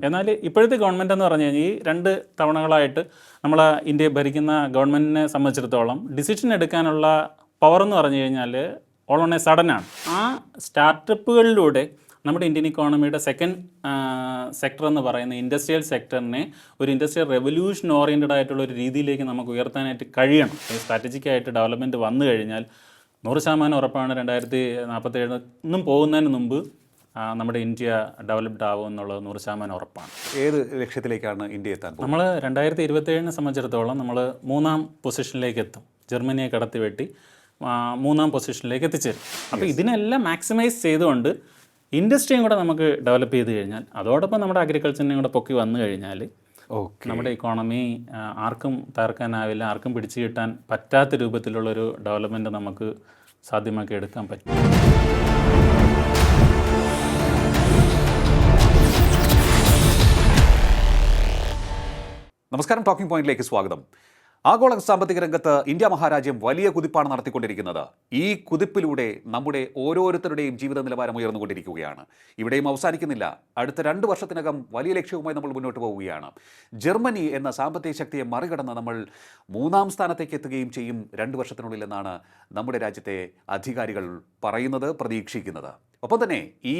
എന്നാൽ ഇപ്പോഴത്തെ ഗവൺമെൻറ് എന്ന് പറഞ്ഞു കഴിഞ്ഞാൽ ഈ 2 തവണകളായിട്ട് നമ്മൾ ഇന്ത്യയെ ഭരിക്കുന്ന ഗവൺമെൻറ്റിനെ സംബന്ധിച്ചിടത്തോളം ഡിസിഷൻ എടുക്കാനുള്ള പവർ എന്ന് പറഞ്ഞു കഴിഞ്ഞാൽ ഓൾ ഓൺ എ സഡനാണ്. ആ സ്റ്റാർട്ടപ്പുകളിലൂടെ നമ്മുടെ ഇന്ത്യൻ ഇക്കോണമിയുടെ സെക്കൻഡ് സെക്ടർ എന്ന് പറയുന്ന ഇൻഡസ്ട്രിയൽ സെക്ടറിനെ ഒരു ഇൻഡസ്ട്രിയൽ റെവല്യൂഷൻ ഓറിയൻറ്റഡ് ആയിട്ടുള്ള ഒരു രീതിയിലേക്ക് നമുക്ക് ഉയർത്താനായിട്ട് കഴിയണം. സ്ട്രാറ്റജിക്കായിട്ട് ഡെവലപ്മെൻറ്റ് വന്നു കഴിഞ്ഞാൽ 100% ഉറപ്പാണ് 2047 ഒന്നും പോകുന്നതിന് മുമ്പ് നമ്മുടെ ഇന്ത്യ ഡെവലപ്ഡ് ആവും എന്നുള്ളത് 100% ഉറപ്പാണ്. ഏത് ലക്ഷ്യത്തിലേക്കാണ് ഇന്ത്യ എത്താൻ പോകുന്നത്? നമ്മൾ 2027 സംബന്ധിച്ചിടത്തോളം നമ്മൾ 3ാം പൊസിഷനിലേക്ക് എത്തും. ജർമ്മനിയെ കടത്തി വെട്ടി 3ാം പൊസിഷനിലേക്ക് എത്തിച്ചേരും. അപ്പോൾ ഇതിനെല്ലാം മാക്സിമൈസ് ചെയ്തുകൊണ്ട് ഇൻഡസ്ട്രിയും കൂടെ നമുക്ക് ഡെവലപ്പ് ചെയ്ത് കഴിഞ്ഞാൽ, അതോടൊപ്പം നമ്മുടെ അഗ്രികൾച്ചറിനെയും കൂടെ പൊക്കി വന്നു കഴിഞ്ഞാൽ നമ്മുടെ ഇക്കോണമി ആർക്കും തകർക്കാനാവില്ല, ആർക്കും പിടിച്ചു കിട്ടാൻ പറ്റാത്ത രൂപത്തിലുള്ളൊരു ഡെവലപ്മെൻറ്റ് നമുക്ക് സാധ്യമാക്കി എടുക്കാൻ പറ്റും. നമസ്കാരം, ടോക്കിംഗ് പോയിന്റിലേക്ക് സ്വാഗതം. ആഗോള സാമ്പത്തിക രംഗത്ത് ഇന്ത്യ മഹാരാജ്യം വലിയ കുതിപ്പാണ് നടത്തിക്കൊണ്ടിരിക്കുന്നത്. ഈ കുതിപ്പിലൂടെ നമ്മുടെ ഓരോരുത്തരുടെയും ജീവിത നിലവാരം ഉയർന്നുകൊണ്ടിരിക്കുകയാണ്. ഇവിടെയും അവസാനിക്കുന്നില്ല. അടുത്ത 2 വർഷത്തിനകം വലിയ ലക്ഷ്യവുമായി നമ്മൾ മുന്നോട്ട് പോവുകയാണ്. ജർമ്മനി എന്ന സാമ്പത്തിക ശക്തിയെ മറികടന്ന് നമ്മൾ 3ാം സ്ഥാനത്തേക്ക് എത്തുകയും ചെയ്യും 2 വർഷത്തിനുള്ളിൽ എന്നാണ് നമ്മുടെ രാജ്യത്തെ അധികാരികൾ പറയുന്നത്, പ്രതീക്ഷിക്കുന്നത്. ഒപ്പം തന്നെ ഈ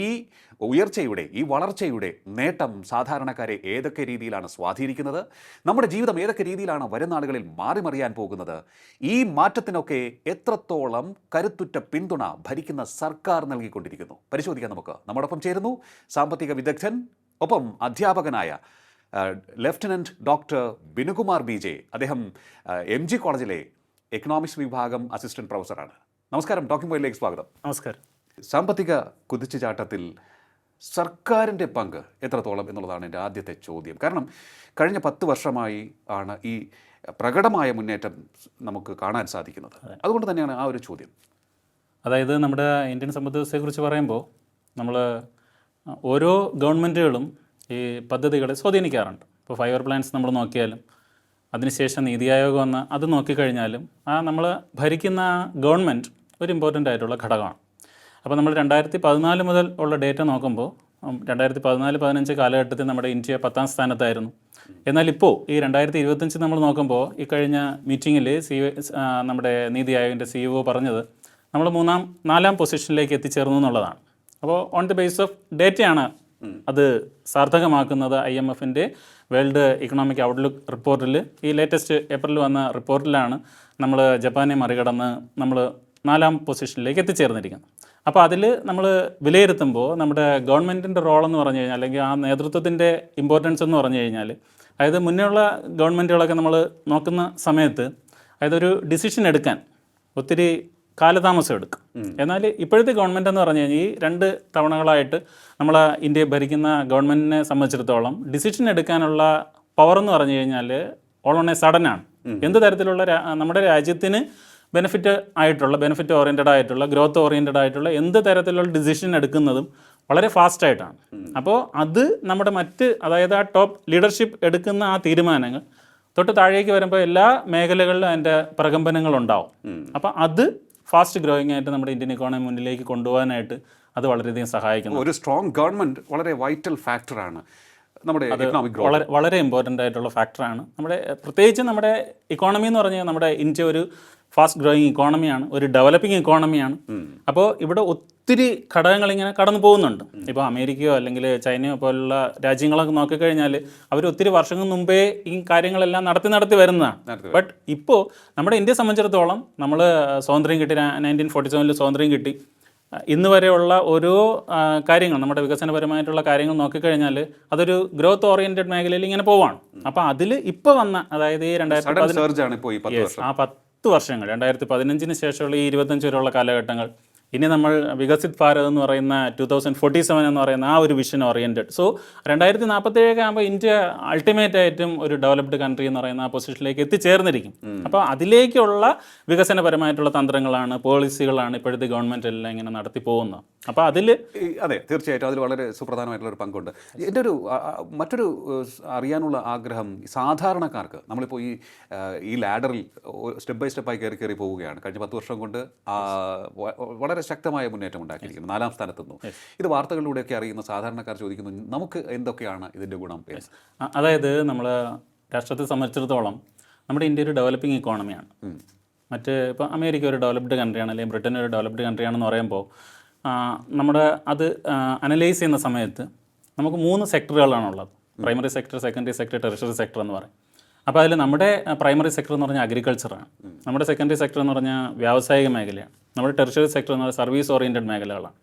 ഉയർച്ചയുടെ, ഈ വളർച്ചയുടെ നേട്ടം സാധാരണക്കാരെ ഏതൊക്കെ രീതിയിലാണ് സ്വാധീനിക്കുന്നത്, നമ്മുടെ ജീവിതം ഏതൊക്കെ രീതിയിലാണ് വരും നാളുകളിൽ മാറിമറിയാൻ പോകുന്നത്, ഈ മാറ്റത്തിനൊക്കെ എത്രത്തോളം കരുത്തുറ്റ പിന്തുണ ഭരിക്കുന്ന സർക്കാർ നൽകിക്കൊണ്ടിരിക്കുന്നു, പരിശോധിക്കാൻ നമുക്ക്. നമ്മോടൊപ്പം ചേരുന്നു സാമ്പത്തിക വിദഗ്ധൻ, ഒപ്പം അധ്യാപകനായ ലെഫ്റ്റനന്റ് ഡോക്ടർ ബിനുകുമാർ BJ. അദ്ദേഹം MG കോളേജിലെ എക്കണോമിക്സ് വിഭാഗം അസിസ്റ്റന്റ് പ്രൊഫസറാണ്. നമസ്കാരം, ടോക്കിംഗ് പോയിന്റിലേക്ക് സ്വാഗതം. നമസ്കാരം. സാമ്പത്തിക കുതിച്ചുചാട്ടത്തിൽ സർക്കാരിൻ്റെ പങ്ക് എത്രത്തോളം എന്നുള്ളതാണ് എൻ്റെ ആദ്യത്തെ ചോദ്യം. കാരണം കഴിഞ്ഞ 10 വർഷമായി ആണ് ഈ പ്രകടമായ മുന്നേറ്റം നമുക്ക് കാണാൻ സാധിക്കുന്നത്. അതുകൊണ്ട് തന്നെയാണ് ആ ഒരു ചോദ്യം. അതായത് നമ്മുടെ ഇന്ത്യൻ സമ്പദ് വ്യവസ്ഥയെക്കുറിച്ച് പറയുമ്പോൾ നമ്മൾ ഓരോ ഗവൺമെൻറ്റുകളും ഈ പദ്ധതികളെ സ്വാധീനിക്കാറുണ്ട്. ഇപ്പോൾ 5 year പ്ലാൻസ് നമ്മൾ നോക്കിയാലും, അതിനുശേഷം നീതി ആയോഗ് വന്ന അത് നോക്കിക്കഴിഞ്ഞാലും നമ്മൾ ഭരിക്കുന്ന ഗവൺമെൻറ് ഒരു ഇമ്പോർട്ടൻ്റ് ആയിട്ടുള്ള ഘടകമാണ്. അപ്പോൾ നമ്മൾ 2014 മുതൽ ഉള്ള ഡേറ്റ നോക്കുമ്പോൾ 2014-15 കാലഘട്ടത്തിൽ നമ്മുടെ ഇന്ത്യ 10ാം സ്ഥാനത്തായിരുന്നു. എന്നാൽ ഇപ്പോൾ ഈ 2025 നമ്മൾ നോക്കുമ്പോൾ ഈ കഴിഞ്ഞ മീറ്റിങ്ങിൽ നമ്മുടെ നീതി ആയോഗിൻ്റെ CEO പറഞ്ഞത് നമ്മൾ 4ാം പൊസിഷനിലേക്ക് എത്തിച്ചേർന്നു എന്നുള്ളതാണ്. അപ്പോൾ ഓൺ ദി ബേസ് ഓഫ് ഡേറ്റയാണ് അത് സാർത്ഥകമാക്കുന്നത്. IMFൻ്റെ വേൾഡ് ഇക്കണോമിക് ഔട്ട്ലുക്ക് റിപ്പോർട്ടിൽ, ഈ ലേറ്റസ്റ്റ് ഏപ്രിൽ വന്ന റിപ്പോർട്ടിലാണ് നമ്മൾ ജപ്പാനെ മറികടന്ന് നമ്മൾ 4ാം പൊസിഷനിലേക്ക് എത്തിച്ചേർന്നിരിക്കുന്നത്. അപ്പോൾ അതിൽ നമ്മൾ വിലയിരുത്തുമ്പോൾ നമ്മുടെ ഗവൺമെൻറ്റിൻ്റെ റോളെന്ന് പറഞ്ഞു കഴിഞ്ഞാൽ, അല്ലെങ്കിൽ ആ നേതൃത്വത്തിൻ്റെ ഇമ്പോർട്ടൻസ് എന്ന് പറഞ്ഞു കഴിഞ്ഞാൽ, അതായത് മുന്നേയുള്ള ഗവൺമെൻറ്റുകളൊക്കെ നമ്മൾ നോക്കുന്ന സമയത്ത് അതായത് ഒരു ഡിസിഷൻ എടുക്കാൻ ഒത്തിരി കാലതാമസം എടുക്കും. എന്നാൽ ഇപ്പോഴത്തെ ഗവൺമെൻറ് എന്ന് പറഞ്ഞു കഴിഞ്ഞാൽ ഈ 2 തവണകളായിട്ട് നമ്മൾ ഇന്ത്യയെ ഭരിക്കുന്ന ഗവൺമെൻറ്റിനെ സംബന്ധിച്ചിടത്തോളം ഡിസിഷൻ എടുക്കാനുള്ള പവർ എന്ന് പറഞ്ഞു കഴിഞ്ഞാൽ ഓൾ ഓൺ എ സഡനാണ്. എന്ത് തരത്തിലുള്ള നമ്മുടെ രാജ്യത്തിന് ബെനിഫിറ്റ് ഓറിയൻറ്റഡ് ആയിട്ടുള്ള, ഗ്രോത്ത് ഓറിയൻറ്റഡ് ആയിട്ടുള്ള എന്ത് തരത്തിലുള്ള ഡിസിഷൻ എടുക്കുന്നതും വളരെ ഫാസ്റ്റായിട്ടാണ്. അപ്പോൾ അത് നമ്മുടെ അതായത് ആ ടോപ്പ് ലീഡർഷിപ്പ് എടുക്കുന്ന ആ തീരുമാനങ്ങൾ തൊട്ട് താഴേക്ക് വരുമ്പോൾ എല്ലാ മേഖലകളിലും അതിൻ്റെ പ്രകമ്പനങ്ങളുണ്ടാവും. അപ്പോൾ അത് ഫാസ്റ്റ് ഗ്രോയിങ് ആയിട്ട് നമ്മുടെ ഇന്ത്യൻ ഇക്കോണമി മുന്നിലേക്ക് കൊണ്ടുപോകാനായിട്ട് അത് വളരെയധികം സഹായിക്കുന്നു. ഒരു സ്ട്രോങ് ഗവൺമെൻറ് വളരെ വൈറ്റൽ ഫാക്ടറാണ് നമ്മുടെ എക്കണോമിക് ഗ്രോത്ത്. വളരെ ഇമ്പോർട്ടൻ്റ് ആയിട്ടുള്ള ഫാക്ടറാണ് നമ്മുടെ, പ്രത്യേകിച്ച് നമ്മുടെ ഇക്കോണമി എന്ന് പറഞ്ഞാൽ നമ്മുടെ ഇന്ത്യ ഒരു ഫാസ്റ്റ് ഗ്രോയിങ് ഇക്കോണമിയാണ്, ഒരു ഡെവലപ്പിംഗ് ഇക്കോണമിയാണ്. അപ്പോൾ ഇവിടെ ഒത്തിരി ഘടകങ്ങൾ ഇങ്ങനെ കടന്നു പോകുന്നുണ്ട്. ഇപ്പോൾ അമേരിക്കയോ അല്ലെങ്കിൽ ചൈനയോ പോലുള്ള രാജ്യങ്ങളൊക്കെ നോക്കിക്കഴിഞ്ഞാൽ അവർ ഒത്തിരി വർഷങ്ങൾ മുമ്പേ ഈ കാര്യങ്ങളെല്ലാം നടത്തി വരുന്നതാണ്. ബട്ട് ഇപ്പോൾ നമ്മുടെ ഇന്ത്യയെ സംബന്ധിച്ചിടത്തോളം നമ്മൾ സ്വാതന്ത്ര്യം കിട്ടി, 1947 സ്വാതന്ത്ര്യം കിട്ടി, ഇന്ന് വരെയുള്ള ഓരോ കാര്യങ്ങൾ, നമ്മുടെ വികസനപരമായിട്ടുള്ള കാര്യങ്ങൾ നോക്കിക്കഴിഞ്ഞാൽ അതൊരു ഗ്രോത്ത് ഓറിയൻറ്റഡ് മേഖലയിൽ ഇങ്ങനെ പോവാണ്. അപ്പോൾ അതിൽ ഇപ്പോൾ വന്ന, അതായത് ഈ 10 വർഷങ്ങൾ 2015 ശേഷമുള്ള ഈ 25 വരെയുള്ള കാലഘട്ടങ്ങൾ, ഇനി നമ്മൾ വികസിത് ഭാരത് എന്ന് പറയുന്ന 2047 എന്ന് പറയുന്ന ആ ഒരു വിഷൻ ഓറിയൻറ്റഡ്. സോ 2047 ആകുമ്പോൾ ഇന്ത്യ അൾട്ടിമേറ്റ് ആയിട്ടും ഒരു ഡെവലപ്ഡ് കൺട്രി എന്ന് പറയുന്ന ആ പൊസിഷനിലേക്ക് എത്തിച്ചേർന്നിരിക്കും. അപ്പോൾ അതിലേക്കുള്ള വികസനപരമായിട്ടുള്ള തന്ത്രങ്ങളാണ്, പോളിസികളാണ് ഇപ്പോഴത്തെ ഗവൺമെൻറ് എല്ലാം ഇങ്ങനെ നടത്തി പോകുന്നത്. അപ്പോൾ അതിൽ അതെ, തീർച്ചയായിട്ടും അതിൽ വളരെ സുപ്രധാനമായിട്ടുള്ള ഒരു പങ്കുണ്ട്. എൻ്റെ ഒരു മറ്റൊരു അറിയാനുള്ള ആഗ്രഹം, സാധാരണക്കാർക്ക് നമ്മളിപ്പോൾ ഈ ലാഡറിൽ സ്റ്റെപ്പ് ബൈ സ്റ്റെപ്പായി കയറി പോവുകയാണ്. കഴിഞ്ഞ 10 വർഷം കൊണ്ട് വളരെ ശക്തമായ മുന്നേറ്റം ഉണ്ടാക്കിയിരിക്കുന്നു, 4ാം സ്ഥാനത്തുന്നു. ഇത് വാർത്തകളിലൂടെയൊക്കെ അറിയുന്ന സാധാരണക്കാർ ചോദിക്കുന്നു, നമുക്ക് എന്തൊക്കെയാണ് ഇതിൻ്റെ ഗുണം? അതായത് നമ്മൾ രാഷ്ട്രത്തെ സംബന്ധിച്ചിടത്തോളം നമ്മുടെ ഇന്ത്യ ഒരു ഡെവലപ്പിംഗ് ഇക്കോണമിയാണ്. ഇപ്പോൾ അമേരിക്ക ഒരു ഡെവലപ്ഡ് കൺട്രിയാണ്, അല്ലെങ്കിൽ ബ്രിട്ടൻ ഒരു ഡെവലപ്ഡ് കൺട്രിയാണെന്ന് പറയുമ്പോൾ നമ്മുടെ അത് അനലൈസ് ചെയ്യുന്ന സമയത്ത് നമുക്ക് 3 സെക്ടറുകളാണുള്ളത്. Primary sector, secondary sector, tertiary sector എന്ന് പറയും. അപ്പോൾ അതിൽ നമ്മുടെ പ്രൈമറി സെക്ടർ എന്ന് പറഞ്ഞാൽ അഗ്രികൾച്ചറാണ്, നമ്മുടെ സെക്കൻഡറി സെക്ടർ എന്ന് പറഞ്ഞാൽ വ്യാവസായിക മേഖലയാണ്, നമ്മുടെ ടെറിഷറി സെക്ടർ എന്ന് പറഞ്ഞാൽ സർവീസ് ഓറിയൻറ്റഡ് മേഖലകളാണ്.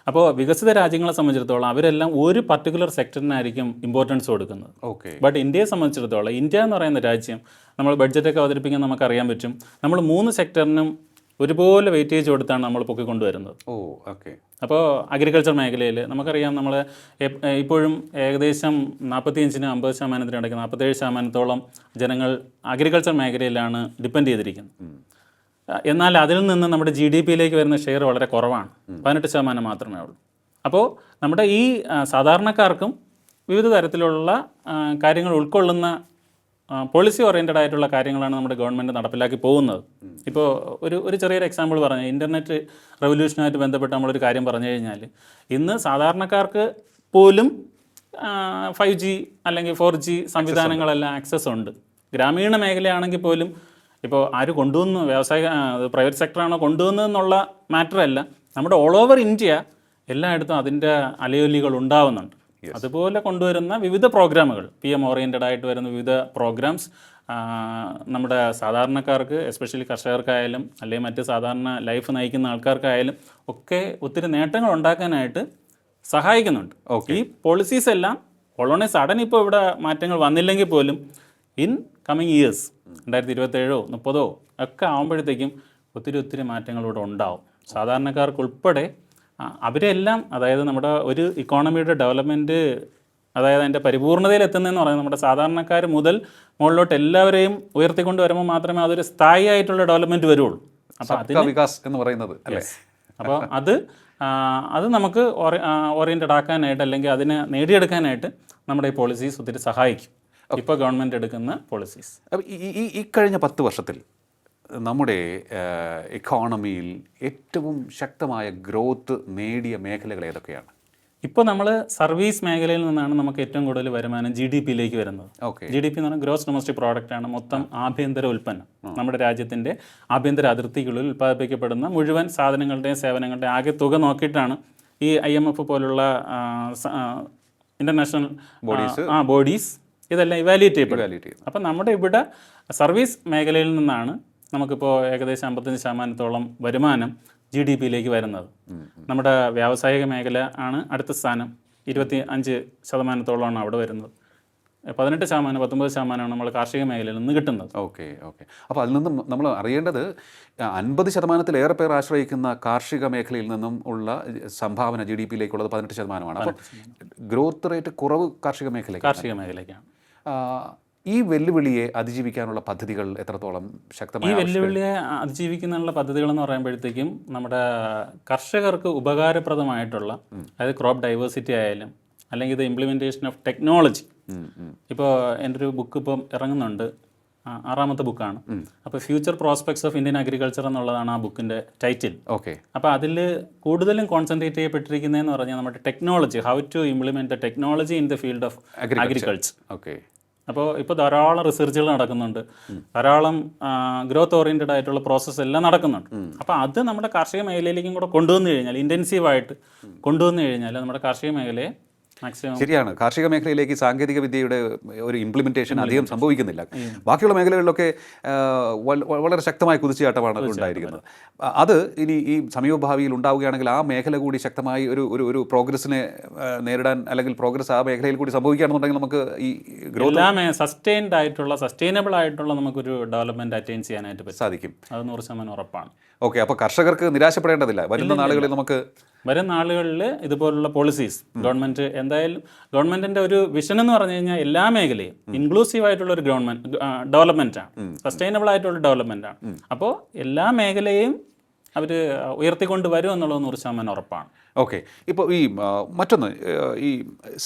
അപ്പോൾ വികസിത രാജ്യങ്ങളെ സംബന്ധിച്ചിടത്തോളം അവരെല്ലാം ഒരു പർട്ടിക്കുലർ സെക്ടറിനായിരിക്കും ഇമ്പോർട്ടൻസ് കൊടുക്കുന്നത്. ബട്ട് ഇന്ത്യയെ സംബന്ധിച്ചിടത്തോളം, ഇന്ത്യ എന്ന് പറയുന്ന രാജ്യം നമ്മൾ ബഡ്ജറ്റൊക്കെ അവതരിപ്പിക്കാൻ നമുക്കറിയാൻ പറ്റും, നമ്മൾ 3 സെക്ടറിനും ഒരുപോലെ വെയിറ്റേജ് കൊടുത്താണ് നമ്മൾ പൊക്കിക്കൊണ്ടുവരുന്നത്. അപ്പോൾ അഗ്രികൾച്ചർ മേഖലയിൽ നമുക്കറിയാം, നമ്മൾ ഇപ്പോഴും ഏകദേശം 45-50% ഇടയ്ക്ക് 47% ജനങ്ങൾ അഗ്രികൾച്ചർ മേഖലയിലാണ് ഡിപ്പെൻഡ് ചെയ്തിരിക്കുന്നത്. എന്നാൽ അതിൽ നിന്ന് നമ്മുടെ GDP-യിലേക്ക് വരുന്ന ഷെയർ വളരെ കുറവാണ്, 18% മാത്രമേ ഉള്ളൂ. അപ്പോൾ നമ്മുടെ ഈ സാധാരണക്കാർക്കും വിവിധ തരത്തിലുള്ള കാര്യങ്ങൾ ഉൾക്കൊള്ളുന്ന പോളിസി ഓറിയൻറ്റഡ് ആയിട്ടുള്ള കാര്യങ്ങളാണ് നമ്മുടെ ഗവൺമെൻറ് നടപ്പിലാക്കി പോകുന്നത്. ഇപ്പോൾ ഒരു ചെറിയൊരു എക്സാമ്പിൾ പറഞ്ഞു, ഇൻ്റർനെറ്റ് റെവല്യൂഷനുമായിട്ട് ബന്ധപ്പെട്ട് നമ്മളൊരു കാര്യം പറഞ്ഞു കഴിഞ്ഞാൽ, ഇന്ന് സാധാരണക്കാർക്ക് പോലും 5G അല്ലെങ്കിൽ 4G സംവിധാനങ്ങളെല്ലാം ആക്സസ് ഉണ്ട്. ഗ്രാമീണ മേഖലയാണെങ്കിൽ പോലും ഇപ്പോൾ ആര് കൊണ്ടുവന്നു, പ്രൈവറ്റ് സെക്ടറാണോ കൊണ്ടുവന്നതെന്നുള്ള മാറ്ററല്ല, നമ്മുടെ ഓൾ ഓവർ ഇന്ത്യ എല്ലായിടത്തും അതിൻ്റെ അലയൊലികൾ ഉണ്ടാവുന്നുണ്ട്. അതുപോലെ കൊണ്ടുവരുന്ന വിവിധ പ്രോഗ്രാമുകൾ, PM ഓറിയൻറ്റഡ് ആയിട്ട് വരുന്ന വിവിധ പ്രോഗ്രാംസ് നമ്മുടെ സാധാരണക്കാർക്ക്, എസ്പെഷ്യലി കർഷകർക്കായാലും അല്ലെങ്കിൽ മറ്റ് സാധാരണ ലൈഫ് നയിക്കുന്ന ആൾക്കാർക്കായാലും ഒക്കെ ഒത്തിരി നേട്ടങ്ങൾ ഉണ്ടാക്കാനായിട്ട് സഹായിക്കുന്നുണ്ട്. ഈ പോളിസീസ് എല്ലാം ഓൾറെഡി സഡൻ ഇപ്പോൾ ഇവിടെ മാറ്റങ്ങൾ വന്നില്ലെങ്കിൽ പോലും ഇൻ കമ്മിങ് ഇയേഴ്സ് 2027 30 ഒക്കെ ആകുമ്പോഴത്തേക്കും ഒത്തിരി മാറ്റങ്ങളിവിടെ ഉണ്ടാവും. സാധാരണക്കാർക്കുൾപ്പെടെ അവരെല്ലാം, അതായത് നമ്മുടെ ഒരു ഇക്കോണമിയുടെ ഡെവലപ്മെൻറ്റ്, അതായത് അതിൻ്റെ പരിപൂർണതയിൽ എത്തുന്നതെന്ന് പറയുന്നത് നമ്മുടെ സാധാരണക്കാർ മുതൽ മുകളിലോട്ട് എല്ലാവരെയും ഉയർത്തിക്കൊണ്ട് വരുമ്പോൾ മാത്രമേ അതൊരു സ്ഥായി ആയിട്ടുള്ള ഡെവലപ്മെൻറ്റ് വരുള്ളൂ. അപ്പോൾ അതിന് വികാസ് എന്ന് പറയുന്നത് അല്ലേ. അപ്പോൾ അത് നമുക്ക് ഓറിയൻറ്റഡ് ആക്കാനായിട്ട്, അല്ലെങ്കിൽ അതിനെ നേടിയെടുക്കാനായിട്ട് നമ്മുടെ ഈ പോളിസീസ് ഒത്തിരി സഹായിക്കും. ഇപ്പോൾ ഗവൺമെൻറ് എടുക്കുന്ന പോളിസീസ്. ഈ കഴിഞ്ഞ 10 വർഷത്തിൽ നമ്മുടെ ഇക്കോണമിയിൽ ഏറ്റവും ശക്തമായ ഗ്രോത്ത് നേടിയ മേഖലകൾ ഏതൊക്കെയാണ്? ഇപ്പോൾ നമ്മൾ സർവീസ് മേഖലയിൽ നിന്നാണ് നമുക്ക് ഏറ്റവും കൂടുതൽ വരുമാനം GDP-യിലേക്ക് വരുന്നത്. GDP എന്ന് പറഞ്ഞാൽ ഗ്രോസ് ഡൊമസ്റ്റിക് പ്രോഡക്റ്റ് ആണ്, മൊത്തം ആഭ്യന്തര ഉൽപ്പന്നം. നമ്മുടെ രാജ്യത്തിൻ്റെ ആഭ്യന്തര അതിർത്തിക്കുള്ളിൽ ഉൽപ്പാദിപ്പിക്കപ്പെടുന്ന മുഴുവൻ സാധനങ്ങളുടെയും സേവനങ്ങളുടെയും ആകെ തുക നോക്കിയിട്ടാണ് ഈ IMF പോലുള്ള ഇൻ്റർനാഷണൽ ബോഡീസ് ഇതെല്ലാം ഇവാലുവേറ്റ് ചെയ്യപ്പെടും. അപ്പം നമ്മുടെ ഇവിടെ സർവീസ് മേഖലയിൽ നിന്നാണ് നമുക്കിപ്പോൾ ഏകദേശം 55% വരുമാനം GDP-യിലേക്ക് വരുന്നത്. നമ്മുടെ വ്യാവസായിക മേഖല ആണ് അടുത്ത സ്ഥാനം, 25% അവിടെ വരുന്നത്. 18% 19% നമ്മൾ കാർഷിക മേഖലയിൽ നിന്ന് കിട്ടുന്നത്. അപ്പോൾ അതിൽ നിന്നും നമ്മൾ അറിയേണ്ടത് 50%-ലേറെ പേർ ആശ്രയിക്കുന്ന കാർഷിക മേഖലയിൽ നിന്നും ഉള്ള സംഭാവന GDP-യിലേക്കുള്ളത് 18%. അപ്പോൾ ഗ്രോത്ത് റേറ്റ് കുറവ് കാർഷിക മേഖലയ്ക്കാണ്. ഈ വെല്ലുവിളിയെ അതിജീവിക്കാനുള്ള പദ്ധതികൾ എത്രത്തോളം ശക്തമായി? ഈ വെല്ലുവിളിയെ അതിജീവിക്കാനുള്ള പദ്ധതികൾ എന്ന് പറയുമ്പോഴത്തേക്കും നമ്മുടെ കർഷകർക്ക് ഉപകാരപ്രദമായിട്ടുള്ള, അതായത് ക്രോപ്പ് ഡൈവേഴ്സിറ്റി ആയാലും, അല്ലെങ്കിൽ ഇത് ഇംപ്ലിമെൻറ്റേഷൻ ഓഫ് ടെക്നോളജി. ഇപ്പോൾ എൻ്റെ ഒരു ബുക്ക് ഇപ്പം ഇറങ്ങുന്നുണ്ട്, 6ാമത്തെ ബുക്കാണ്. അപ്പോൾ future prospects of Indian agriculture എന്നുള്ളതാണ് ആ ബുക്കിൻ്റെ ടൈറ്റിൽ. അപ്പോൾ അതിൽ കൂടുതലും കോൺസെൻട്രേറ്റ് ചെയ്യപ്പെട്ടിരിക്കുന്നതെന്ന് പറഞ്ഞാൽ നമ്മുടെ technology, how to implement the technology in the field of agriculture. അപ്പോൾ ഇപ്പോൾ ധാരാളം റിസർച്ചുകൾ നടക്കുന്നുണ്ട്, ധാരാളം ഗ്രോത്ത് ഓറിയൻറ്റഡ് ആയിട്ടുള്ള പ്രോസസ്സ് എല്ലാം നടക്കുന്നുണ്ട്. അപ്പോൾ അത് നമ്മുടെ കാർഷിക മേഖലയിലേക്കും കൂടെ കൊണ്ടുവന്നു കഴിഞ്ഞാൽ, ഇൻറ്റൻസീവായിട്ട് കൊണ്ടുവന്നു കഴിഞ്ഞാൽ നമ്മുടെ കാർഷിക മേഖലയെ മാക്സിമം. ശരിയാണ്, കാർഷിക മേഖലയിലേക്ക് സാങ്കേതിക വിദ്യയുടെ ഒരു ഇംപ്ലിമെൻറ്റേഷൻ അധികം സംഭവിക്കുന്നില്ല. ബാക്കിയുള്ള മേഖലകളിലൊക്കെ വളരെ ശക്തമായ കുതിച്ചുചാട്ടമാണ് ഉണ്ടായിരിക്കുന്നത്. അത് ഇനി ഈ സമീപഭാവിയിൽ ഉണ്ടാവുകയാണെങ്കിൽ ആ മേഖല കൂടി ശക്തമായി ഒരു പ്രോഗ്രസ്സിനെ നേരിടാൻ, അല്ലെങ്കിൽ പ്രോഗ്രസ് ആ മേഖലയിൽ കൂടി സംഭവിക്കുകയാണെന്നുണ്ടെങ്കിൽ നമുക്ക് ഈ ഗ്രോത്ത് സസ്റ്റൈനബിൾ ആയിട്ടുള്ള നമുക്കൊരു ഡെവലപ്മെൻറ്റ് അറ്റൈൻ ചെയ്യാനായിട്ട് സാധിക്കും. അത് 100% ഉറപ്പാണ്. അപ്പോൾ കർഷകർക്ക് നിരാശപ്പെടേണ്ടതില്ല. വരുന്ന നാളുകളിൽ ഇതുപോലുള്ള പോളിസീസ് ഗവൺമെൻറ്, എന്തായാലും ഗവൺമെൻറ്റിൻ്റെ ഒരു വിഷൻ എന്ന് പറഞ്ഞു കഴിഞ്ഞാൽ എല്ലാ മേഖലയും ഇൻക്ലൂസീവ് ആയിട്ടുള്ള ഒരു ഡെവലപ്മെൻറ്റാണ്, സസ്റ്റൈനബിൾ ആയിട്ടുള്ള ഡെവലപ്മെൻറ്റാണ്. അപ്പോൾ എല്ലാ മേഖലയും അവർ ഉയർത്തിക്കൊണ്ട് വരും എന്നുള്ളത് 100% ഉറപ്പാണ്. ഓക്കെ. ഇപ്പോൾ ഈ മറ്റൊന്ന് ഈ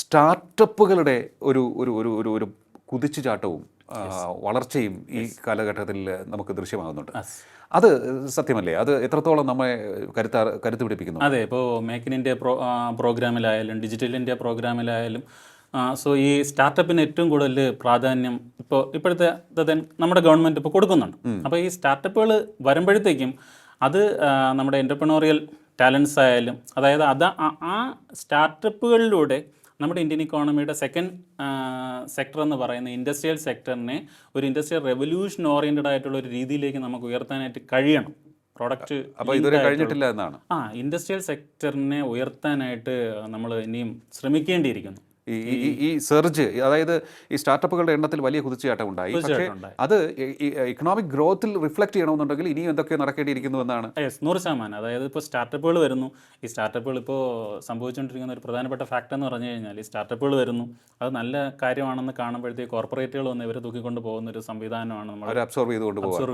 സ്റ്റാർട്ടപ്പുകളുടെ ഒരു ഒരു ഒരു ഒരു ഒരു കുതിച്ചുചാട്ടവും വളർച്ചയും ഈ കാലഘട്ടത്തിൽ നമുക്ക് ദൃശ്യമാകുന്നുണ്ട്. അത് സത്യമല്ലേ? അത് എത്രത്തോളം നമ്മെ കരുത്ത് പിടിപ്പിക്കുന്നു? അതെ, ഇപ്പോൾ മേക്ക് ഇൻ ഇന്ത്യ പ്രോഗ്രാമിലായാലും ഡിജിറ്റൽ ഇന്ത്യ പ്രോഗ്രാമിലായാലും സോ ഈ സ്റ്റാർട്ടപ്പിന് ഏറ്റവും കൂടുതൽ പ്രാധാന്യം ഇപ്പോഴത്തെ നമ്മുടെ ഗവൺമെൻറ് ഇപ്പോൾ കൊടുക്കുന്നുണ്ട്. അപ്പോൾ ഈ സ്റ്റാർട്ടപ്പുകൾ വരുമ്പോഴത്തേക്കും അത് നമ്മുടെ എൻ്റർപ്രണോറിയൽ ടാലൻസ് ആയാലും, അതായത് ആ സ്റ്റാർട്ടപ്പുകളിലൂടെ നമ്മുടെ ഇന്ത്യൻ ഇക്കോണമിയുടെ സെക്കൻഡ് സെക്ടർ എന്ന് പറയുന്ന ഇൻഡസ്ട്രിയൽ സെക്ടറിനെ ഒരു ഇൻഡസ്ട്രിയൽ റെവല്യൂഷൻ ഓറിയൻറ്റഡ് ആയിട്ടുള്ള ഒരു രീതിയിലേക്ക് നമുക്ക് ഉയർത്താനായിട്ട് കഴിയണം. പ്രോഡക്റ്റ് അപ്പോൾ ഇതുവരെ കഴിഞ്ഞിട്ടില്ല എന്നാണ്. ഇൻഡസ്ട്രിയൽ സെക്ടറിനെ ഉയർത്താനായിട്ട് നമ്മൾ ഇനിയും ശ്രമിക്കേണ്ടിയിരിക്കുന്നു. ഈ സെർജ്, അതായത് ഈ സ്റ്റാർട്ടപ്പുകളുടെ എണ്ണത്തിൽ വലിയ കുതിച്ചുചാട്ടം ഉണ്ടായി. പക്ഷേ അത് ഇക്കണോമിക് ഗ്രോത്തിൽ റിഫ്ലക്ട് ചെയ്യണമെന്നുണ്ടെങ്കിൽ ഇനിയും എന്തൊക്കെ നടക്കേണ്ടിയിരിക്കുന്നു എന്നാണ്. 100%. അതായത് ഇപ്പോൾ സ്റ്റാർട്ടപ്പുകൾ വരുന്നു. ഈ സ്റ്റാർട്ടപ്പുകൾ ഇപ്പോൾ സംഭവിച്ചുകൊണ്ടിരിക്കുന്ന ഒരു പ്രധാനപ്പെട്ട ഫാക്ടർ എന്ന് പറഞ്ഞു കഴിഞ്ഞാൽ ഈ സ്റ്റാർട്ടപ്പുകൾ വരുന്നു, അത് നല്ല കാര്യമാണെന്ന് കാണുമ്പോഴത്തേക്ക് കോർപ്പറേറ്റുകൾ വന്ന് ഇവരെ തൂക്കിക്കൊണ്ട് പോകുന്ന ഒരു സംവിധാനമാണ് നമ്മൾ അബ്സോർവ്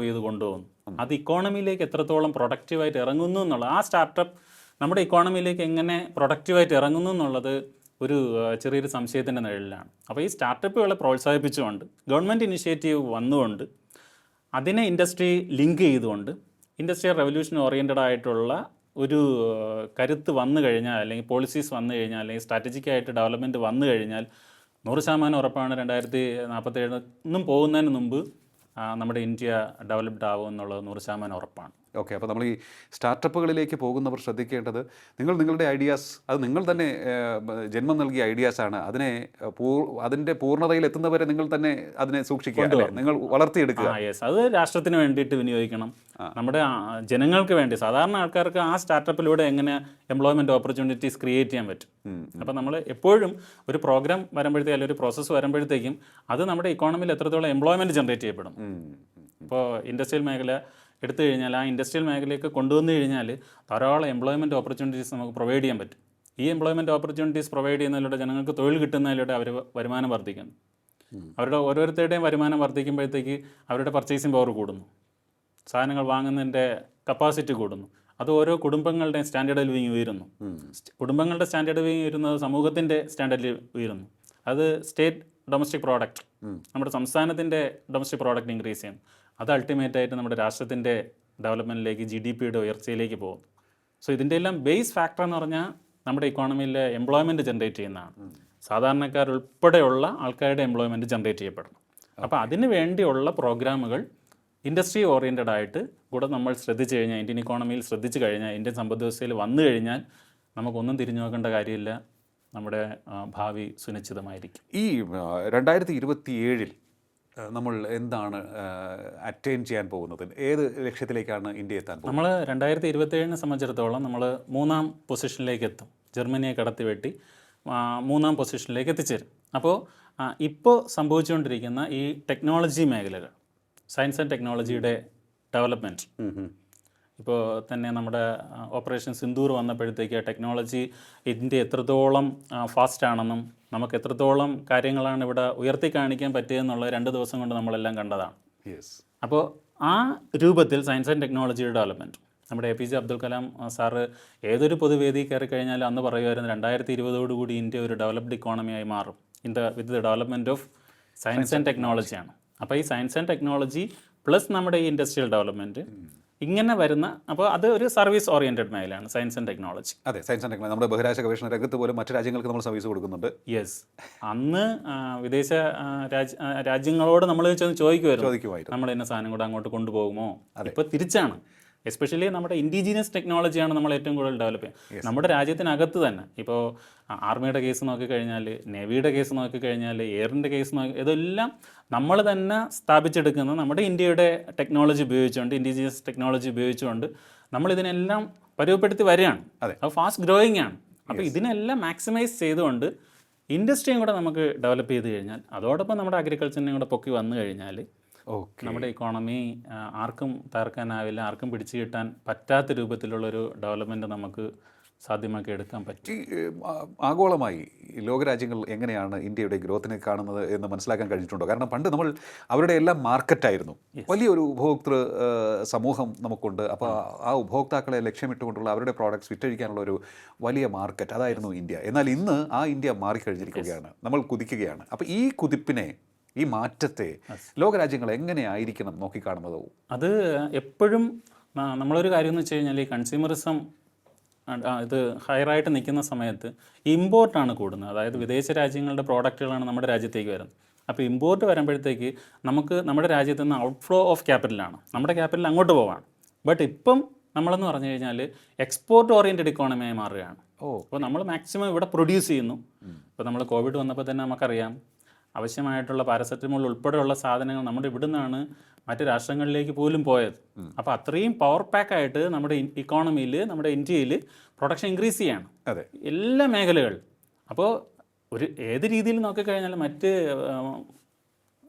ചെയ്ത് കൊണ്ടുപോകുന്നു. അത് ഇക്കോണമിയിലേക്ക് എത്രത്തോളം പ്രൊഡക്റ്റീവായിട്ട് ഇറങ്ങുന്നു എന്നുള്ളത്, ആ സ്റ്റാർട്ടപ്പ് നമ്മുടെ ഇക്കോണമിയിലേക്ക് എങ്ങനെ പ്രൊഡക്റ്റീവായിട്ട് ഇറങ്ങുന്നു എന്നുള്ളത് ഒരു ചെറിയൊരു സംശയത്തിൻ്റെ നിഴലിലാണ്. അപ്പോൾ ഈ സ്റ്റാർട്ടപ്പുകളെ പ്രോത്സാഹിപ്പിച്ചുകൊണ്ട് ഗവൺമെൻറ് ഇനിഷ്യേറ്റീവ് വന്നുകൊണ്ട് അതിനെ ഇൻഡസ്ട്രി ലിങ്ക് ചെയ്തുകൊണ്ട് ഇൻഡസ്ട്രിയൽ റെവല്യൂഷൻ ഓറിയൻറ്റഡ് ആയിട്ടുള്ള ഒരു കരുത്ത് വന്നു കഴിഞ്ഞാൽ, അല്ലെങ്കിൽ പോളിസീസ് വന്നു കഴിഞ്ഞാൽ, അല്ലെങ്കിൽ സ്ട്രാറ്റജിക്കായിട്ട് ഡെവലപ്മെൻറ്റ് വന്നു കഴിഞ്ഞാൽ 100% ഉറപ്പാണ് 2047 പോകുന്നതിന് മുമ്പ് നമ്മുടെ ഇന്ത്യ ഡെവലപ്ഡ് ആവും എന്നുള്ളത് 100% ഉറപ്പാണ്. ഓക്കെ. അപ്പോൾ നമ്മൾ ഈ സ്റ്റാർട്ടപ്പുകളിലേക്ക് പോകുന്നവർ ശ്രദ്ധിക്കേണ്ടത്, നിങ്ങളുടെ ഐഡിയാസ്, അത് നിങ്ങൾ തന്നെ ജന്മം നൽകിയ ഐഡിയാസാണ്. അതിൻ്റെ പൂർണ്ണതയിൽ എത്തുന്നവരെ നിങ്ങൾ തന്നെ അതിനെ സൂക്ഷിക്കുക, നിങ്ങൾ വളർത്തിയെടുക്കുക. അത് രാഷ്ട്രത്തിന് വേണ്ടിയിട്ട് വിനിയോഗിക്കണം, നമ്മുടെ ജനങ്ങൾക്ക് വേണ്ടി, സാധാരണ ആൾക്കാർക്ക് ആ സ്റ്റാർട്ടപ്പിലൂടെ എങ്ങനെ എംപ്ലോയ്മെൻറ്റ് ഓപ്പർച്യൂണിറ്റീസ് ക്രിയേറ്റ് ചെയ്യാൻ പറ്റും. അപ്പോൾ നമ്മൾ എപ്പോഴും ഒരു പ്രോഗ്രാം വരുമ്പോഴത്തേക്കും, അല്ലെങ്കിൽ ഒരു പ്രോസസ്സ് വരുമ്പോഴത്തേക്കും അത് നമ്മുടെ ഇക്കോണമിയിൽ എത്രത്തോളം എംപ്ലോയ്മെൻറ്റ് ജനറേറ്റ് ചെയ്യപ്പെടും. ഇപ്പോൾ ഇൻഡസ്ട്രിയൽ മേഖല എടുത്തു കഴിഞ്ഞാൽ ആ ഇൻഡസ്ട്രിയൽ മേഖലയൊക്കെ കൊണ്ടുവന്നു കഴിഞ്ഞാൽ ധാരാളം എംപ്ലോയ്മെൻറ്റ് ഓപ്പർച്യൂണിറ്റീസ് നമുക്ക് പ്രൊവൈഡ് ചെയ്യാൻ പറ്റും. ഈ എംപ്ലോയ്മെൻറ്റ് ഓപ്പർച്യൂണിറ്റീസ് പ്രൊവൈഡ് ചെയ്യുന്നതിലൂടെ ജനങ്ങൾക്ക് തൊഴിൽ കിട്ടുന്നതിലൂടെ അവർ വരുമാനം വർദ്ധിക്കുന്നു. അവരുടെ ഓരോരുത്തരുടെയും വരുമാനം വർദ്ധിക്കുമ്പോഴത്തേക്ക് അവരുടെ പർച്ചേസിംഗ് പവർ കൂടുന്നു, സാധനങ്ങൾ വാങ്ങുന്നതിൻ്റെ കപ്പാസിറ്റി കൂടുന്നു. അത് ഓരോ കുടുംബങ്ങളുടെയും സ്റ്റാൻഡേർഡ് ലിവിങ് ഉയരുന്നു. കുടുംബങ്ങളുടെ സ്റ്റാൻഡേർഡ് ലിവിങ് ഉയരുന്നത് സമൂഹത്തിൻ്റെ സ്റ്റാൻഡേർഡ് ഉയരുന്നു. അത് സ്റ്റേറ്റ് ഡൊമസ്റ്റിക് പ്രോഡക്റ്റ്, നമ്മുടെ സംസ്ഥാനത്തിൻ്റെ ഡൊമസ്റ്റിക് പ്രോഡക്റ്റ് ഇൻക്രീസ് ചെയ്യും. അത് അൾട്ടിമേറ്റായിട്ട് നമ്മുടെ രാഷ്ട്രത്തിൻ്റെ ഡെവലപ്മെൻറ്റിലേക്ക്, GDPയുടെ ഉയർച്ചയിലേക്ക് പോകും. സോ ഇതിൻ്റെ എല്ലാം ബേസ് ഫാക്ടർ എന്ന് പറഞ്ഞാൽ നമ്മുടെ ഇക്കോണമിയിലെ എംപ്ലോയ്മെൻറ്റ് ജനറേറ്റ് ചെയ്യുന്നതാണ്. സാധാരണക്കാരുൾപ്പെടെയുള്ള ആൾക്കാരുടെ എംപ്ലോയ്മെൻറ്റ് ജനറേറ്റ് ചെയ്യപ്പെടണം. അപ്പോൾ അതിന് വേണ്ടിയുള്ള പ്രോഗ്രാമുകൾ ഇൻഡസ്ട്രി ഓറിയൻറ്റഡ് ആയിട്ട് കൂടെ നമ്മൾ ശ്രദ്ധിച്ചു കഴിഞ്ഞാൽ, ഇന്ത്യൻ ഇക്കോണമിയിൽ ശ്രദ്ധിച്ചു കഴിഞ്ഞാൽ, ഇന്ത്യൻ സമ്പദ് വ്യവസ്ഥയിൽ വന്നു കഴിഞ്ഞാൽ നമുക്കൊന്നും തിരിഞ്ഞു നോക്കേണ്ട കാര്യമില്ല, നമ്മുടെ ഭാവി സുനിശ്ചിതമായിരിക്കും. ഈ 2027 നമ്മൾ എന്താണ് അറ്റൈൻ ചെയ്യാൻ പോകുന്നത്? ഏത് ലക്ഷ്യത്തിലേക്കാണ് ഇന്ത്യ എത്താൻ പോകുന്നത്? നമ്മൾ 2027 സംബന്ധിച്ചിടത്തോളം നമ്മൾ 3ാം പൊസിഷനിലേക്ക് എത്തും. ജർമ്മനിയെ കടത്തിവെട്ടി 3ാം പൊസിഷനിലേക്ക് എത്തിച്ചേരും. അപ്പോൾ ഇപ്പോൾ സംഭവിച്ചുകൊണ്ടിരിക്കുന്ന ഈ ടെക്നോളജി മേഖലകൾ, സയൻസ് ആൻഡ് ടെക്നോളജിയുടെ ഡെവലപ്മെൻറ്റ്, ഇപ്പോൾ തന്നെ നമ്മുടെ ഓപ്പറേഷൻ സിന്ദൂർ വന്നപ്പോഴത്തേക്ക് ടെക്നോളജി ഇന്ത്യ എത്രത്തോളം ഫാസ്റ്റാണെന്നും നമുക്ക് എത്രത്തോളം കാര്യങ്ങളാണ് ഇവിടെ ഉയർത്തി കാണിക്കാൻ പറ്റിയെന്നുള്ളത് 2 ദിവസം കൊണ്ട് നമ്മളെല്ലാം കണ്ടതാണ്. അപ്പോൾ ആ രൂപത്തിൽ സയൻസ് ആൻഡ് ടെക്നോളജിയുടെ ഡെവലപ്മെൻറ്റ്, നമ്മുടെ APJ അബ്ദുൽ കലാം സാറ് ഏതൊരു പൊതുവേദി കയറി കഴിഞ്ഞാലും അന്ന് പറയുമായിരുന്നു 2020 ഇന്ത്യ ഒരു ഡെവലപ്ഡ് ഇക്കോണമിയായി മാറും with the development of science and ടെക്നോളജിയാണ്. അപ്പോൾ ഈ സയൻസ് ആൻഡ് ടെക്നോളജി പ്ലസ് നമ്മുടെ ഈ ഇൻഡസ്ട്രിയൽ ഡെവലപ്മെൻറ്റ് ഇങ്ങനെ വരുന്ന, അപ്പോൾ അത് ഒരു സർവീസ് ഓറിയൻറ്റഡ് മേഖലയാണ് സയൻസ് ആൻഡ് ടെക്നോളജി. അതെ, സയൻസ് ആൻഡ് ടെക്നോളജി നമ്മുടെ ബഹിരാകാശ ഗവേഷണ രംഗത്ത് പോലും മറ്റു രാജ്യങ്ങൾക്ക് നമ്മൾ സർവീസ് കൊടുക്കുന്നുണ്ട്. യെസ്, അന്ന് വിദേശ രാജ്യങ്ങളോട് നമ്മൾ ചോദിക്കുമായിരുന്നു നമ്മൾ ഇന്ന സാധനം കൂടെ അങ്ങോട്ട് കൊണ്ടുപോകുമോ. ഇപ്പോൾ തിരിച്ചാണ്. എസ്പെഷ്യലി നമ്മുടെ ഇൻഡിജീനിയസ് ടെക്നോളജിയാണ് നമ്മൾ ഏറ്റവും കൂടുതൽ ഡെവലപ്പ് ചെയ്യുന്നത് നമ്മുടെ രാജ്യത്തിനകത്ത് തന്നെ. ഇപ്പോൾ ആർമിയുടെ കേസ് നോക്കിക്കഴിഞ്ഞാൽ, നേവിയുടെ കേസ് നോക്കിക്കഴിഞ്ഞാൽ, എയറിൻ്റെ കേസ് ഇതെല്ലാം നമ്മൾ തന്നെ സ്ഥാപിച്ചെടുക്കുന്ന നമ്മുടെ ഇന്ത്യയുടെ ടെക്നോളജി ഉപയോഗിച്ചുകൊണ്ട്, ഇൻഡിജീനിയസ് ടെക്നോളജി ഉപയോഗിച്ചുകൊണ്ട് നമ്മളിതിനെല്ലാം പരുവപ്പെടുത്തി വരികയാണ്. അത് ഫാസ്റ്റ് ഗ്രോയിങ് ആണ്. അപ്പോൾ ഇതിനെല്ലാം മാക്സിമൈസ് ചെയ്തുകൊണ്ട് ഇൻഡസ്ട്രിയും കൂടെ നമുക്ക് ഡെവലപ്പ് ചെയ്ത് കഴിഞ്ഞാൽ, അതോടൊപ്പം നമ്മുടെ അഗ്രികൾച്ചറിനെയും കൂടെ പൊക്കി വന്നു കഴിഞ്ഞാൽ നമ്മുടെ ഇക്കോണമി ആർക്കും തകർക്കാനാവില്ല, ആർക്കും പിടിച്ചു കിട്ടാൻ പറ്റാത്ത രൂപത്തിലുള്ളൊരു ഡെവലപ്മെൻറ്റ് നമുക്ക് സാധ്യമാക്കി എടുക്കാൻ പറ്റും. ഈ ആഗോളമായി ലോകരാജ്യങ്ങൾ എങ്ങനെയാണ് ഇന്ത്യയുടെ ഗ്രോത്തിനെ കാണുന്നത് എന്ന് മനസ്സിലാക്കാൻ കഴിഞ്ഞിട്ടുണ്ടോ? കാരണം പണ്ട് നമ്മൾ അവരുടെ എല്ലാം മാർക്കറ്റായിരുന്നു, വലിയൊരു ഉപഭോക്തൃ സമൂഹം നമുക്കുണ്ട്. അപ്പോൾ ആ ഉപഭോക്താക്കളെ ലക്ഷ്യമിട്ടുകൊണ്ടുള്ള അവരുടെ പ്രോഡക്ട്സ് വിറ്റഴിക്കാനുള്ള ഒരു വലിയ മാർക്കറ്റ് അതായിരുന്നു ഇന്ത്യ. എന്നാൽ ഇന്ന് ആ ഇന്ത്യ മാറിക്കഴിഞ്ഞിരിക്കുകയാണ്, നമ്മൾ കുതിക്കുകയാണ്. അപ്പോൾ ഈ കുതിപ്പിനെ, ഈ മാറ്റത്തെ ലോകരാജ്യങ്ങൾ എങ്ങനെയായിരിക്കണം നോക്കിക്കാണുന്നത്? അത് എപ്പോഴും നമ്മളൊരു കാര്യം എന്ന് വെച്ച് കഴിഞ്ഞാൽ ഈ കൺസ്യൂമറിസം ഇത് ഹയറായിട്ട് നിൽക്കുന്ന സമയത്ത് ഇമ്പോർട്ടാണ് കൂടുന്നത്. അതായത് വിദേശ രാജ്യങ്ങളുടെ പ്രോഡക്റ്റുകളാണ് നമ്മുടെ രാജ്യത്തേക്ക് വരുന്നത്. അപ്പോൾ ഇമ്പോർട്ട് വരുമ്പോഴത്തേക്ക് നമുക്ക് നമ്മുടെ രാജ്യത്ത് നിന്ന് ഔട്ട്ഫ്ലോ ഓഫ് ക്യാപിറ്റലാണ്, നമ്മുടെ ക്യാപിറ്റൽ അങ്ങോട്ട് പോവാണ്. ബട്ട് ഇപ്പം നമ്മളെന്ന് പറഞ്ഞു കഴിഞ്ഞാൽ എക്സ്പോർട്ട് ഓറിയൻറ്റഡ് ഇക്കോണമിയായി മാറുകയാണ്. അപ്പോൾ നമ്മൾ മാക്സിമം ഇവിടെ പ്രൊഡ്യൂസ് ചെയ്യുന്നു. ഇപ്പോൾ നമ്മൾ കോവിഡ് വന്നപ്പോൾ തന്നെ നമുക്കറിയാം, ആവശ്യമായിട്ടുള്ള പാരസെറ്റമോൾ ഉൾപ്പെടെയുള്ള സാധനങ്ങൾ നമ്മുടെ ഇവിടെ നിന്നാണ് മറ്റ് രാഷ്ട്രങ്ങളിലേക്ക് പോലും പോയത്. അപ്പോൾ അത്രയും പവർ പാക്കായിട്ട് നമ്മുടെ ഇക്കോണമിയിൽ, നമ്മുടെ ഇന്ത്യയിൽ പ്രൊഡക്ഷൻ ഇൻക്രീസ് ചെയ്യാണ്. അതെ, എല്ലാ മേഖലകളിലും. അപ്പോൾ ഏത് രീതിയിൽ നോക്കിക്കഴിഞ്ഞാൽ മറ്റ്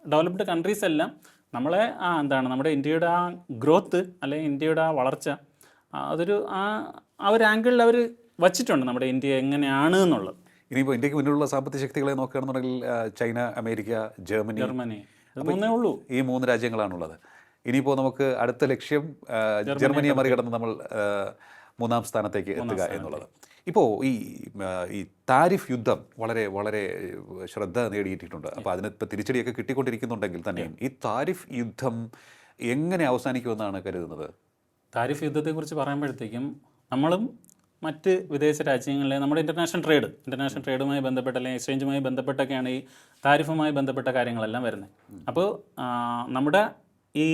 ഡെവലപ്ഡ് കൺട്രീസ് എല്ലാം നമ്മളെ നമ്മുടെ ഇന്ത്യയുടെ ആ ഗ്രോത്ത് അല്ലെങ്കിൽ ഇന്ത്യയുടെ ആ വളർച്ച അതൊരു ആ ഒരു ആംഗിളിൽ അവർ വച്ചിട്ടുണ്ട്, നമ്മുടെ ഇന്ത്യ എങ്ങനെയാണ് എന്നുള്ളത്. ഇനിയിപ്പോൾ ഇന്ത്യക്ക് മുന്നിലുള്ള സാമ്പത്തിക ശക്തികളെ നോക്കുകയാണെന്നുണ്ടെങ്കിൽ ചൈന, അമേരിക്ക, ജർമ്മനി മൂന്നേ ഉള്ളൂ. ഈ 3 രാജ്യങ്ങളാണുള്ളത്. ഇനിയിപ്പോൾ നമുക്ക് അടുത്ത ലക്ഷ്യം ജർമ്മനിയെ മറികടന്ന് നമ്മൾ 3ാം സ്ഥാനത്തേക്ക് എത്തുക എന്നുള്ളത്. ഇപ്പോൾ ഈ താരിഫ് യുദ്ധം വളരെ വളരെ ശ്രദ്ധ നേടിയിട്ടുണ്ട്. അപ്പോൾ അതിനിപ്പോൾ തിരിച്ചടിയൊക്കെ കിട്ടിക്കൊണ്ടിരിക്കുന്നുണ്ടെങ്കിൽ തന്നെയും ഈ താരിഫ് യുദ്ധം എങ്ങനെ അവസാനിക്കുമെന്നാണ് കരുതുന്നത്? താരിഫ് യുദ്ധത്തെക്കുറിച്ച് പറയുമ്പോഴത്തേക്കും നമ്മളും മറ്റ് വിദേശ രാജ്യങ്ങളിലെ നമ്മുടെ ഇൻ്റർനാഷണൽ ട്രേഡുമായി ബന്ധപ്പെട്ട അല്ലെങ്കിൽ എക്സ്ചേഞ്ചുമായി ബന്ധപ്പെട്ടൊക്കെയാണ് ഈ താരിഫുമായി ബന്ധപ്പെട്ട കാര്യങ്ങളെല്ലാം വരുന്നത്. അപ്പോൾ നമ്മുടെ ഈ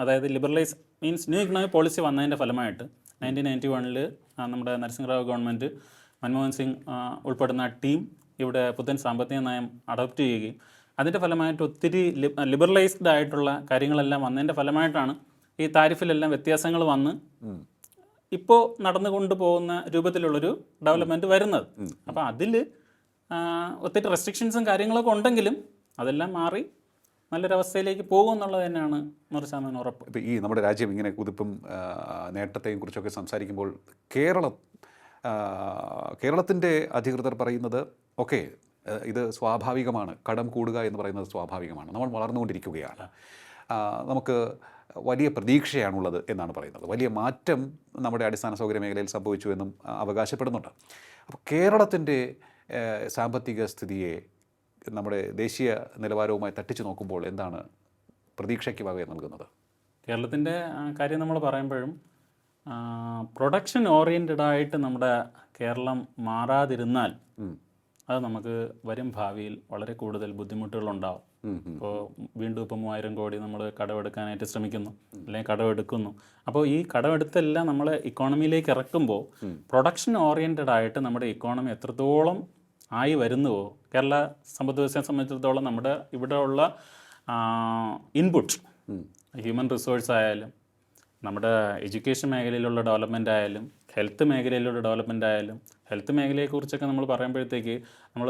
അതായത് liberalise means new economic policy വന്നതിൻ്റെ ഫലമായിട്ട് 1991 നമ്മുടെ നരസിംഹറാവു ഗവൺമെൻറ്, മൻമോഹൻ സിംഗ് ഉൾപ്പെടുന്ന ടീം ഇവിടെ പുത്തൻ സാമ്പത്തിക നയം അഡോപ്റ്റ് ചെയ്യുകയും അതിൻ്റെ ഫലമായിട്ട് ഒത്തിരി ലിബറലൈസ്ഡ് ആയിട്ടുള്ള കാര്യങ്ങളെല്ലാം വന്നതിൻ്റെ ഫലമായിട്ടാണ് ഈ താരിഫിലെല്ലാം വ്യത്യാസങ്ങൾ വന്ന് ഇപ്പോൾ നടന്നുകൊണ്ട് പോകുന്ന രൂപത്തിലുള്ളൊരു ഡെവലപ്മെൻറ്റ് വരുന്നത്. അപ്പോൾ അതിൽ ഒത്തിരി റെസ്ട്രിക്ഷൻസും കാര്യങ്ങളൊക്കെ ഉണ്ടെങ്കിലും അതെല്ലാം മാറി നല്ലൊരവസ്ഥയിലേക്ക് പോകും എന്നുള്ളത് തന്നെയാണ് 100% ഉറപ്പ്. ഇപ്പോൾ ഈ നമ്മുടെ രാജ്യം ഇങ്ങനെ കുതിപ്പും നേട്ടത്തെയും കുറിച്ചൊക്കെ സംസാരിക്കുമ്പോൾ കേരളത്തിൻ്റെ അധികൃതർ പറയുന്നത് ഓക്കെ, ഇത് സ്വാഭാവികമാണ്, കടം കൂടുക എന്ന് പറയുന്നത് സ്വാഭാവികമാണ്, നമ്മൾ വളർന്നുകൊണ്ടിരിക്കുകയാണ്, നമുക്ക് വലിയ പ്രതീക്ഷയാണുള്ളത് എന്നാണ് പറയുന്നത്. വലിയ മാറ്റം നമ്മുടെ അടിസ്ഥാന സൗകര്യ മേഖലയിൽ സംഭവിച്ചു എന്നും അവകാശപ്പെടുന്നുണ്ട്. അപ്പോൾ കേരളത്തിൻ്റെ സാമ്പത്തിക സ്ഥിതിയെ നമ്മുടെ ദേശീയ നിലവാരവുമായി തട്ടിച്ചു നോക്കുമ്പോൾ എന്താണ് പ്രതീക്ഷയ്ക്ക് വക നൽകുന്നത്? കേരളത്തിൻ്റെ കാര്യം നമ്മൾ പറയുമ്പോഴും പ്രൊഡക്ഷൻ ഓറിയൻറ്റഡ് ആയിട്ട് നമ്മുടെ കേരളം മാറാതിരുന്നാൽ അത് നമുക്ക് വരും ഭാവിയിൽ വളരെ കൂടുതൽ ബുദ്ധിമുട്ടുകളുണ്ടാവും. ഇപ്പോൾ വീണ്ടും ഇപ്പോൾ 3000 കോടി നമ്മൾ കടമെടുക്കാനായിട്ട് ശ്രമിക്കുന്നു, അല്ലെങ്കിൽ കടമെടുക്കുന്നു. അപ്പോൾ ഈ കടമെടുത്തെല്ലാം നമ്മൾ ഇക്കോണമിയിലേക്ക് ഇറക്കുമ്പോൾ പ്രൊഡക്ഷൻ ഓറിയൻറ്റഡ് ആയിട്ട് നമ്മുടെ ഇക്കോണമി എത്രത്തോളം ആയി വരുന്നുവോ, കേരള സമ്പദ് വ്യവസ്ഥയെ സംബന്ധിച്ചിടത്തോളം നമ്മുടെ ഇവിടെ ഉള്ള ഇൻപുട്ട്, ഹ്യൂമൻ റിസോഴ്സ് ആയാലും, നമ്മുടെ എഡ്യൂക്കേഷൻ മേഖലയിലുള്ള ഡെവലപ്മെൻ്റ് ആയാലും, ഹെൽത്ത് മേഖലയിലുള്ള ഡെവലപ്മെൻ്റ് ആയാലും, ഹെൽത്ത് മേഖലയെക്കുറിച്ചൊക്കെ നമ്മൾ പറയുമ്പോഴത്തേക്ക് നമ്മൾ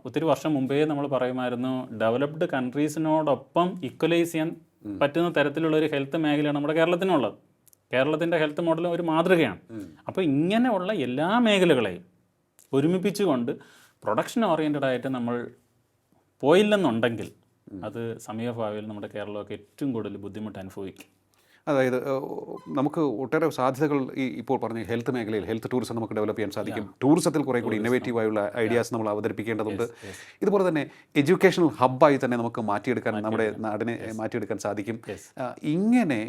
ഒത്തിരി വർഷം മുമ്പേ നമ്മൾ പറയുമായിരുന്നു ഡെവലപ്ഡ് കൺട്രീസിനോടൊപ്പം ഈക്വലൈസ് ചെയ്യാൻ പറ്റുന്ന തരത്തിലുള്ളൊരു ഹെൽത്ത് മേഖലയാണ് നമ്മുടെ കേരളത്തിനുള്ളത്. കേരളത്തിൻ്റെ ഹെൽത്ത് മോഡൽ ഒരു മാതൃകയാണ്. അപ്പോൾ ഇങ്ങനെയുള്ള എല്ലാ മേഖലകളെയും ഒരുമിപ്പിച്ചുകൊണ്ട് പ്രൊഡക്ഷൻ ഓറിയൻറ്റഡ് ആയിട്ട് നമ്മൾ പോയില്ലെന്നുണ്ടെങ്കിൽ അത് സമീപഭാവിയിൽ നമ്മുടെ കേരളമൊക്കെ ഏറ്റവും കൂടുതൽ ബുദ്ധിമുട്ട് അനുഭവിക്കും. അതായത് നമുക്ക് ഒട്ടേറെ സാധ്യതകൾ ഇപ്പോൾ പറഞ്ഞ ഹെൽത്ത് മേഖലയിൽ, ഹെൽത്ത് ടൂറിസം നമുക്ക് ഡെവലപ്പ് ചെയ്യാൻ സാധിക്കും. ടൂറിസത്തിൽ കുറേ കൂടി ഇന്നോവേറ്റീവായുള്ള ഐഡിയാസ് നമ്മൾ അവതരിപ്പിക്കേണ്ടതുണ്ട്. ഇതുപോലെ തന്നെ എഡ്യൂക്കേഷണൽ ഹബ്ബായി തന്നെ നമുക്ക് മാറ്റിയെടുക്കാൻ, നമ്മുടെ നാടിനെ മാറ്റിയെടുക്കാൻ സാധിക്കും. ഇങ്ങനെ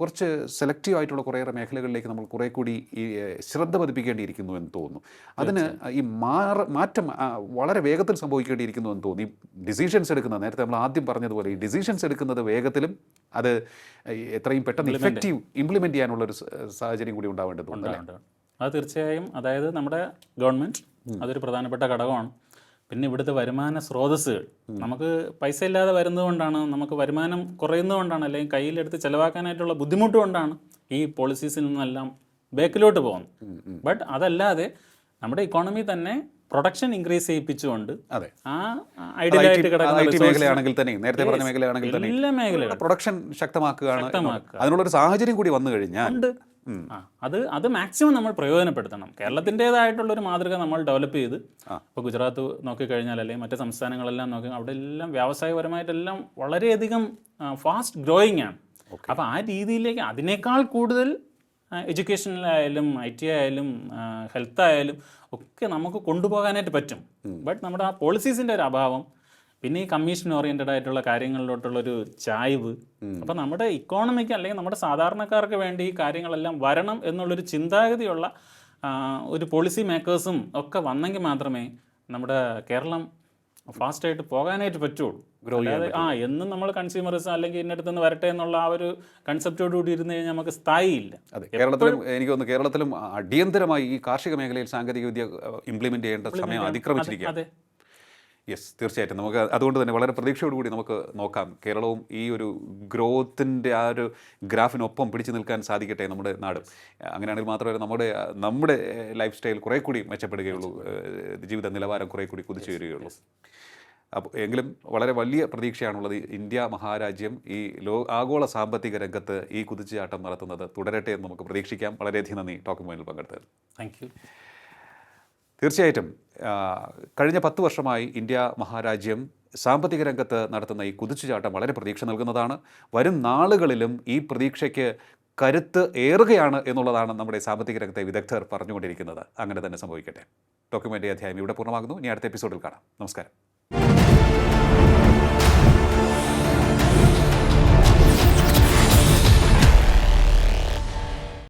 കുറച്ച് സെലക്റ്റീവ് ആയിട്ടുള്ള കുറേയേറെ മേഖലകളിലേക്ക് നമ്മൾ കുറേ കൂടി ഈ ശ്രദ്ധ പതിപ്പിക്കേണ്ടിയിരിക്കുന്നു എന്ന് തോന്നുന്നു. അതിന് ഈ മാറ്റം വളരെ വേഗത്തിൽ സംഭവിക്കേണ്ടിയിരിക്കുന്നു എന്ന് തോന്നി. ഡിസിഷൻസ് എടുക്കുന്നത്, നേരത്തെ നമ്മൾ ആദ്യം പറഞ്ഞതുപോലെ ഈ ഡിസിഷൻസ് എടുക്കുന്നത് വേഗത്തിലും അത് എത്രയും പെട്ടെന്ന് ഇഫക്റ്റീവ് ഇംപ്ലിമെൻറ്റ് ചെയ്യാനുള്ളൊരു സാഹചര്യം കൂടി ഉണ്ടാവേണ്ടതുണ്ട്. അത് തീർച്ചയായും. അതായത് നമ്മുടെ ഗവൺമെൻറ് അതൊരു പ്രധാനപ്പെട്ട ഘടകമാണ്. പിന്നെ ഇവിടുത്തെ വരുമാന സ്രോതസ്സുകൾ നമുക്ക് പൈസ ഇല്ലാതെ വരുന്നതുകൊണ്ടാണ്, നമുക്ക് വരുമാനം കുറയുന്നതുകൊണ്ടാണ്, അല്ലെങ്കിൽ കയ്യിലെടുത്ത് ചിലവാക്കാനായിട്ടുള്ള ബുദ്ധിമുട്ട് കൊണ്ടാണ് ഈ പോളിസീസിൽ നിന്നെല്ലാം ബാക്കിലോട്ട് പോകുന്നത്. ബട്ട് അതല്ലാതെ നമ്മുടെ ഇക്കോണമി തന്നെ പ്രൊഡക്ഷൻ ഇൻക്രീസ് ചെയ്യിപ്പിച്ചുകൊണ്ട് മേഖലയാണെങ്കിൽ തന്നെ, നേരത്തെ പറഞ്ഞ മേഖലയാണെങ്കിൽ തന്നെ എല്ലാ മേഖലകളും പ്രൊഡക്ഷൻ ശക്തമാക്കുകയാണ്. അതിനുള്ളൊരു സാഹചര്യം കൂടി വന്നു കഴിഞ്ഞാൽ അത് മാക്സിമം നമ്മൾ പ്രയോജനപ്പെടുത്തണം. കേരളത്തിൻ്റേതായിട്ടുള്ളൊരു മാതൃക നമ്മൾ ഡെവലപ്പ് ചെയ്ത്, ഇപ്പോൾ ഗുജറാത്ത് നോക്കിക്കഴിഞ്ഞാൽ അല്ലെങ്കിൽ മറ്റ് സംസ്ഥാനങ്ങളെല്ലാം നോക്കി, അവിടെ എല്ലാം വ്യാവസായികപരമായിട്ടെല്ലാം വളരെയധികം ഫാസ്റ്റ് ഗ്രോയിങ് ആണ്. അപ്പോൾ ആ രീതിയിലേക്ക് അതിനേക്കാൾ കൂടുതൽ എഡ്യൂക്കേഷനിലായാലും IT ആയാലും ഹെൽത്ത് ആയാലും ഒക്കെ നമുക്ക് കൊണ്ടുപോകാനായിട്ട് പറ്റും. ബട്ട് നമ്മുടെ ആ പോളിസീസിൻ്റെ ഒരു അഭാവം, പിന്നെ ഈ കമ്മീഷൻ ഓറിയൻറ്റഡ് ആയിട്ടുള്ള കാര്യങ്ങളിലോട്ടുള്ളൊരു ചായ്വ്. അപ്പോൾ നമ്മുടെ ഇക്കോണമിക്ക് അല്ലെങ്കിൽ നമ്മുടെ സാധാരണക്കാർക്ക് വേണ്ടി ഈ കാര്യങ്ങളെല്ലാം വരണം എന്നുള്ളൊരു ചിന്താഗതിയുള്ള ഒരു പോളിസി മേക്കേഴ്സും ഒക്കെ വന്നെങ്കിൽ മാത്രമേ നമ്മുടെ കേരളം ഫാസ്റ്റായിട്ട് പോകാനായിട്ട് പറ്റുള്ളൂ. അതായത് എന്നും നമ്മൾ കൺസ്യൂമറിസം അല്ലെങ്കിൽ ഇന്നടുത്ത് നിന്ന് വരട്ടെ എന്നുള്ള ആ ഒരു കൺസെപ്റ്റോട് കൂടി ഇരുന്ന് കഴിഞ്ഞാൽ നമുക്ക് സ്ഥായിയില്ല. അതെ, കേരളത്തിലും എനിക്ക് തോന്നുന്നു കേരളത്തിലും അടിയന്തരമായി ഈ കാർഷിക മേഖലയിൽ സാങ്കേതികവിദ്യ ഇംപ്ലിമെൻ്റ് ചെയ്യേണ്ട സമയം അതിക്രമിച്ചിരിക്കുകയാണ്. യെസ്, തീർച്ചയായിട്ടും നമുക്ക് അതുകൊണ്ട് തന്നെ വളരെ പ്രതീക്ഷയോടുകൂടി നമുക്ക് നോക്കാം. കേരളവും ഈ ഒരു ഗ്രോത്തിൻ്റെ ആ ഒരു ഗ്രാഫിനൊപ്പം പിടിച്ചു നിൽക്കാൻ സാധിക്കട്ടെ നമ്മുടെ നാടും. അങ്ങനെയാണെങ്കിൽ മാത്രമല്ല നമ്മുടെ ലൈഫ് സ്റ്റൈൽ കുറേ കൂടി മെച്ചപ്പെടുകയുള്ളൂ, ജീവിത നിലവാരം കുറേ കൂടി കുതിച്ചു വരികയുള്ളൂ. അപ്പോൾ എങ്കിലും വളരെ വലിയ പ്രതീക്ഷയാണുള്ളത്. ഇന്ത്യ മഹാരാജ്യം ഈ ആഗോള സാമ്പത്തിക രംഗത്ത് ഈ കുതിച്ചുചാട്ടം നടത്തുന്നത് തുടരട്ടെ എന്ന് നമുക്ക് പ്രതീക്ഷിക്കാം. വളരെയധികം നന്ദി ടോക്കിംഗ് പോയിന്റിൽ പങ്കെടുത്തത്. Thank you. തീർച്ചയായിട്ടും കഴിഞ്ഞ 10 വർഷമായി ഇന്ത്യ മഹാരാജ്യം സാമ്പത്തിക രംഗത്ത് നടത്തുന്ന ഈ കുതിച്ചുചാട്ടം വളരെ പ്രതീക്ഷ നൽകുന്നതാണ്. വരും നാളുകളിലും ഈ പ്രതീക്ഷയ്ക്ക് കരുത്ത് ഏറുകയാണ് എന്നുള്ളതാണ് നമ്മുടെ സാമ്പത്തിക രംഗത്തെ വിദഗ്ധർ പറഞ്ഞുകൊണ്ടിരിക്കുന്നത്. അങ്ങനെ തന്നെ സംഭവിക്കട്ടെ. ഡോക്യുമെൻ്ററി അധ്യായം ഇവിടെ പൂർണ്ണമാകുന്നു. ഇനി അടുത്ത എപ്പിസോഡിൽ കാണാം. നമസ്കാരം.